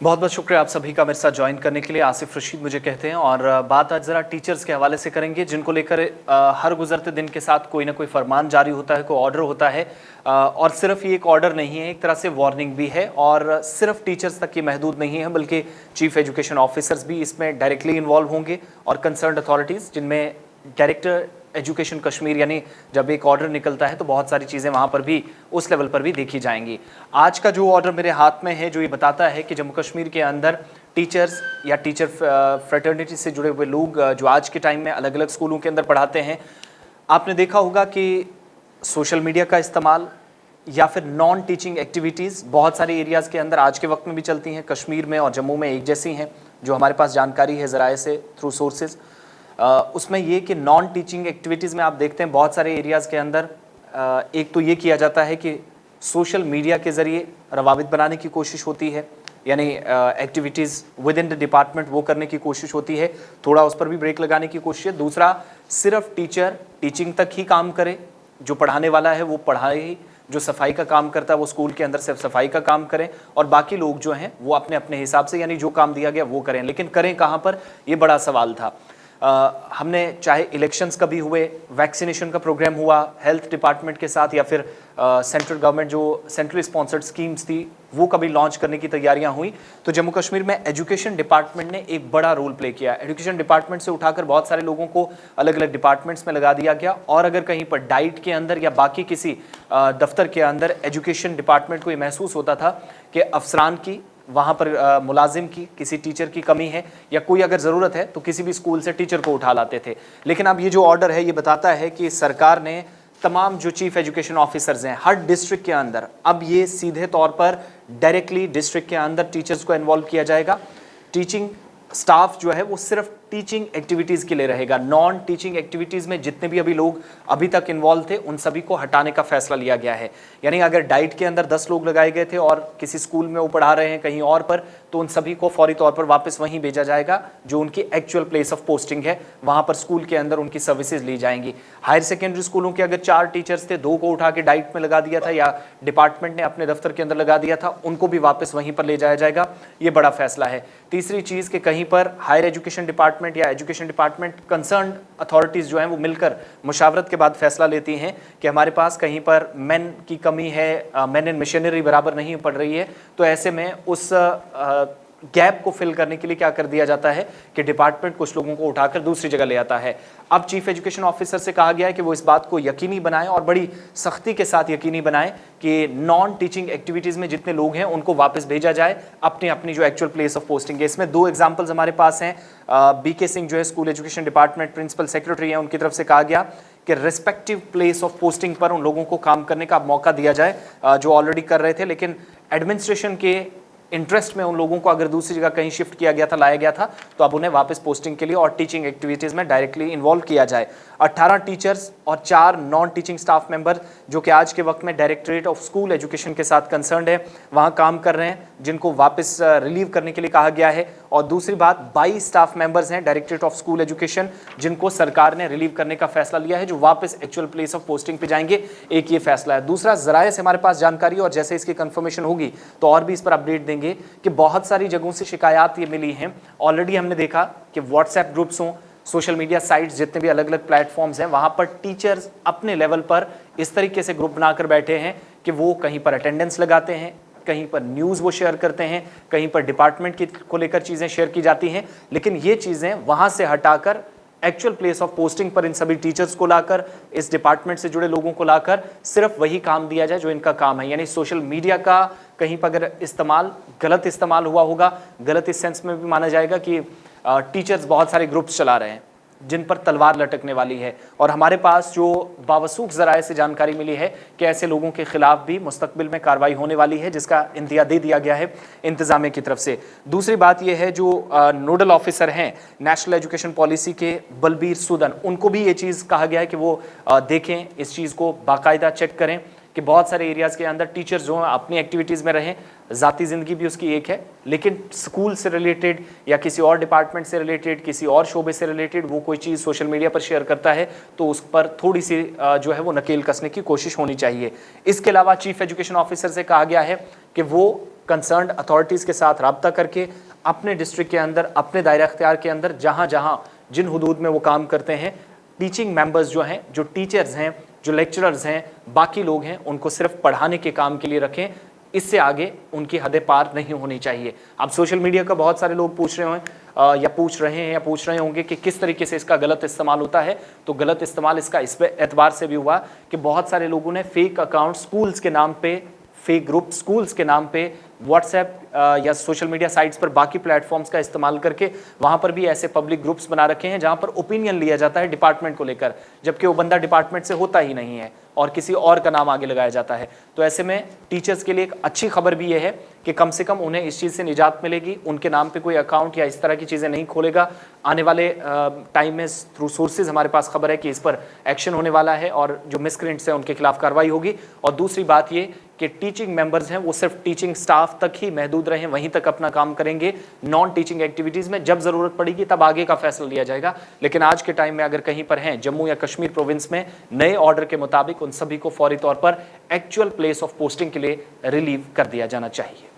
बहुत बहुत शुक्रिया आप सभी का मेरे साथ ज्वाइन करने के लिए। आसिफ रशीद मुझे कहते हैं और बात आज ज़रा टीचर्स के हवाले से करेंगे, जिनको लेकर हर गुजरते दिन के साथ कोई ना कोई फरमान जारी होता है, कोई ऑर्डर होता है। और सिर्फ ये एक ऑर्डर नहीं है, एक तरह से वार्निंग भी है और सिर्फ टीचर्स तक ये महदूद नहीं है, बल्कि चीफ एजुकेशन ऑफिसर्स भी इसमें डायरेक्टली इन्वॉल्व होंगे और कंसर्न्ड अथॉरिटीज़, जिनमें डायरेक्टर एजुकेशन कश्मीर, यानी जब एक ऑर्डर निकलता है तो बहुत सारी चीज़ें वहाँ पर भी उस लेवल पर भी देखी जाएंगी। आज का जो ऑर्डर मेरे हाथ में है, जो ये बताता है कि जम्मू कश्मीर के अंदर टीचर्स या टीचर फ्रेटर्निटी से जुड़े हुए लोग जो आज के टाइम में अलग अलग स्कूलों के अंदर पढ़ाते हैं, आपने देखा होगा कि सोशल मीडिया का इस्तेमाल या फिर नॉन टीचिंग एक्टिविटीज़ बहुत सारे एरियाज़ के अंदर आज के वक्त में भी चलती हैं। कश्मीर में और जम्मू में एक जैसी हैं, जो हमारे पास जानकारी है ज़राए से, थ्रू सोर्सेज। उसमें ये कि नॉन टीचिंग एक्टिविटीज़ में आप देखते हैं बहुत सारे एरियाज़ के अंदर एक तो ये किया जाता है कि सोशल मीडिया के ज़रिए रवाबित बनाने की कोशिश होती है, यानी activities with in the department वो करने की कोशिश होती है, थोड़ा उस पर भी ब्रेक लगाने की कोशिश है। दूसरा, सिर्फ टीचर टीचिंग तक ही काम करे, जो पढ़ाने वाला है वो पढ़ाए, जो सफाई का काम करता है वो स्कूल के अंदर सिर्फ सफाई का काम करें, और बाकी लोग जो हैं वो अपने अपने हिसाब से, यानी जो काम दिया गया वो करें। लेकिन करें कहाँ पर, ये बड़ा सवाल था। हमने चाहे इलेक्शंस कभी हुए, वैक्सीनेशन का प्रोग्राम हुआ हेल्थ डिपार्टमेंट के साथ, या फिर सेंट्रल गवर्नमेंट जो सेंट्रली स्पॉन्सर्ड स्कीम्स थी वो कभी लॉन्च करने की तैयारियां हुई, तो जम्मू कश्मीर में एजुकेशन डिपार्टमेंट ने एक बड़ा रोल प्ले किया। एजुकेशन डिपार्टमेंट से उठाकर बहुत सारे लोगों को अलग अलग डिपार्टमेंट्स में लगा दिया गया, और अगर कहीं पर डाइट के अंदर या बाकी किसी दफ्तर के अंदर एजुकेशन डिपार्टमेंट को ये महसूस होता था कि अफसरान की, वहाँ पर मुलाजिम की, किसी टीचर की कमी है या कोई अगर ज़रूरत है, तो किसी भी स्कूल से टीचर को उठा लाते थे। लेकिन अब ये जो ऑर्डर है ये बताता है कि सरकार ने तमाम जो चीफ एजुकेशन ऑफिसर्स हैं हर डिस्ट्रिक्ट के अंदर, अब ये सीधे तौर पर डायरेक्टली डिस्ट्रिक्ट के अंदर टीचर्स को इन्वॉल्व किया जाएगा। टीचिंग स्टाफ जो है वो सिर्फ टीचिंग एक्टिविटीज़ के लिए रहेगा। नॉन टीचिंग एक्टिविटीज़ में जितने भी अभी लोग अभी तक इन्वॉल्व थे उन सभी को हटाने का फैसला लिया गया है। यानी अगर डाइट के अंदर 10 लोग लगाए गए थे और किसी स्कूल में वो पढ़ा रहे हैं कहीं और पर, तो उन सभी को फौरी तौर पर वापस वहीं भेजा जाएगा जो उनकी एक्चुअल प्लेस ऑफ पोस्टिंग है, वहाँ पर स्कूल के अंदर उनकी सर्विसेज ली जाएंगी। हायर सेकेंडरी स्कूलों के अगर 4 टीचर्स थे, 2 को उठा के डाइट में लगा दिया था या डिपार्टमेंट ने अपने दफ्तर के अंदर लगा दिया था, उनको भी वापस वहीं पर ले जाया जाएगा। ये बड़ा फैसला है। तीसरी चीज़ कि कहीं पर हायर एजुकेशन डिपार्टमेंट या एजुकेशन डिपार्टमेंट कंसर्न्ड अथॉरिटीज़ जो हैं वो मिलकर मुशावरत के बाद फैसला लेती हैं कि हमारे पास कहीं पर मैन की कमी है, मैन इन मशीनरी बराबर नहीं पड़ रही है, तो ऐसे में उस गैप को फिल करने के लिए क्या कर दिया जाता है कि डिपार्टमेंट कुछ लोगों को उठाकर दूसरी जगह ले आता है। अब चीफ एजुकेशन ऑफिसर से कहा गया है कि वो इस बात को यकीनी बनाएं और बड़ी सख्ती के साथ यकीनी बनाएं कि नॉन टीचिंग एक्टिविटीज़ में जितने लोग हैं उनको वापस भेजा जाए अपनी अपनी जो एक्चुअल प्लेस ऑफ पोस्टिंग है। इसमें 2 एग्जाम्पल्स हमारे पास हैं। BK सिंह जो है school education department principal secretary हैं, उनकी तरफ से कहा गया कि रिस्पेक्टिव प्लेस ऑफ पोस्टिंग पर उन लोगों को काम करने का मौका दिया जाए जो ऑलरेडी कर रहे थे, लेकिन एडमिनिस्ट्रेशन के इंटरेस्ट में उन लोगों को अगर दूसरी जगह कहीं शिफ्ट किया गया था, लाया गया था, तो अब उन्हें वापस पोस्टिंग के लिए और टीचिंग एक्टिविटीज़ में डायरेक्टली इन्वॉल्व किया जाए। 18 टीचर्स और 4 नॉन टीचिंग स्टाफ मेंबर जो कि आज के वक्त में डायरेक्टरेट ऑफ स्कूल एजुकेशन के साथ कंसर्न्ड है, वहाँ काम कर रहे हैं, जिनको वापस रिलीव करने के लिए कहा गया है। और दूसरी बात, 22 स्टाफ मेंबर्स हैं डायरेक्टरेट ऑफ स्कूल एजुकेशन, जिनको सरकार ने रिलीव करने का फैसला लिया है, जो वापस एक्चुअल प्लेस ऑफ पोस्टिंग पे जाएंगे। एक ये फैसला है। दूसरा, ज़राए से हमारे पास जानकारी, और जैसे इसकी कंफर्मेशन होगी तो और भी इस पर अपडेट देंगे कि बहुत सारी जगहों से शिकायत ये मिली हैं। ऑलरेडी हमने देखा कि व्हाट्सएप ग्रुप्स हों, सोशल मीडिया साइट्स, जितने भी अलग अलग प्लेटफॉर्म्स हैं, वहाँ पर टीचर्स अपने लेवल पर इस तरीके से ग्रुप बनाकर बैठे हैं कि वो कहीं पर अटेंडेंस लगाते हैं, कहीं पर न्यूज़ वो शेयर करते हैं, कहीं पर डिपार्टमेंट की को लेकर चीज़ें शेयर की जाती हैं, लेकिन ये चीज़ें वहाँ से हटाकर एक्चुअल प्लेस ऑफ पोस्टिंग पर इन सभी टीचर्स को लाकर, इस डिपार्टमेंट से जुड़े लोगों को लाकर सिर्फ वही काम दिया जाए जो इनका काम है। यानी सोशल मीडिया का कहीं पर अगर इस्तेमाल, गलत इस्तेमाल हुआ होगा, गलत इस सेंस में भी माना जाएगा कि टीचर्स बहुत सारे ग्रुप्स चला रहे हैं जिन पर तलवार लटकने वाली है, और हमारे पास जो बावसूख ज़राए से जानकारी मिली है कि ऐसे लोगों के खिलाफ भी मुस्तकबिल में कार्रवाई होने वाली है, जिसका इंदिया दे दिया गया है इंतज़ामिया की तरफ से। दूसरी बात यह है, जो नोडल ऑफिसर हैं नेशनल एजुकेशन पॉलिसी के, बलबीर सूदन, उनको भी ये चीज़ कहा गया है कि वो देखें, इस चीज़ को बाकायदा चेक करें कि बहुत सारे एरियाज़ के अंदर टीचर्स जो हैं अपनी एक्टिविटीज़ में रहें, ज़ाती ज़िंदगी भी उसकी एक है, लेकिन स्कूल से रिलेटेड या किसी और डिपार्टमेंट से रिलेटेड, किसी और शोबे से रिलेटेड वो कोई चीज़ सोशल मीडिया पर शेयर करता है तो उस पर थोड़ी सी जो है वो नकेल कसने की कोशिश होनी चाहिए। इसके अलावा चीफ एजुकेशन ऑफिसर से कहा गया है कि वो कंसर्न्ड अथॉरिटीज़ के साथ रब्ता करके अपने डिस्ट्रिक्ट के अंदर, अपने दायरा अख्तियार के अंदर, जहाँ जहाँ जिन हुदूद में वो काम करते हैं, टीचिंग मेंबर्स जो हैं, जो टीचर्स हैं, जो लेक्चरर्स हैं, बाकी लोग हैं, उनको सिर्फ पढ़ाने के काम के लिए रखें। इससे आगे उनकी हदें पार नहीं होनी चाहिए। अब सोशल मीडिया का बहुत सारे लोग पूछ रहे हैं या पूछ रहे होंगे कि किस तरीके से इसका गलत इस्तेमाल होता है। तो गलत इस्तेमाल इसका इस एतबार से भी हुआ कि बहुत सारे लोगों ने फेक अकाउंट स्कूल्स के नाम पे, फेक ग्रुप स्कूल्स के नाम पे व्हाट्सएप या सोशल मीडिया साइट्स पर, बाकी प्लेटफॉर्म्स का इस्तेमाल करके वहाँ पर भी ऐसे पब्लिक ग्रुप्स बना रखे हैं जहाँ पर ओपिनियन लिया जाता है डिपार्टमेंट को लेकर, जबकि वो बंदा डिपार्टमेंट से होता ही नहीं है और किसी और का नाम आगे लगाया जाता है। तो ऐसे में टीचर्स के लिए एक अच्छी खबर भी ये है कि कम से कम उन्हें इस चीज़ से निजात मिलेगी, उनके नाम पे कोई अकाउंट या इस तरह की चीज़ें नहीं खोलेगा। आने वाले टाइम में थ्रू सोर्सेज हमारे पास खबर है कि इस पर एक्शन होने वाला है और जो मिसक्रेंट्स हैं उनके खिलाफ कार्रवाई होगी। और दूसरी बात ये कि टीचिंग मेंबर्स हैं वो सिर्फ टीचिंग स्टाफ तक ही महदूद रहें, वहीं तक अपना काम करेंगे। नॉन टीचिंग एक्टिविटीज़ में जब ज़रूरत पड़ेगी तब आगे का फैसला लिया जाएगा। लेकिन आज के टाइम में अगर कहीं पर हैं जम्मू या कश्मीर प्रोविंस में, नए ऑर्डर के मुताबिक उन सभी को फौरी तौर पर एक्चुअल प्लेस ऑफ पोस्टिंग के लिए रिलीव कर दिया जाना चाहिए।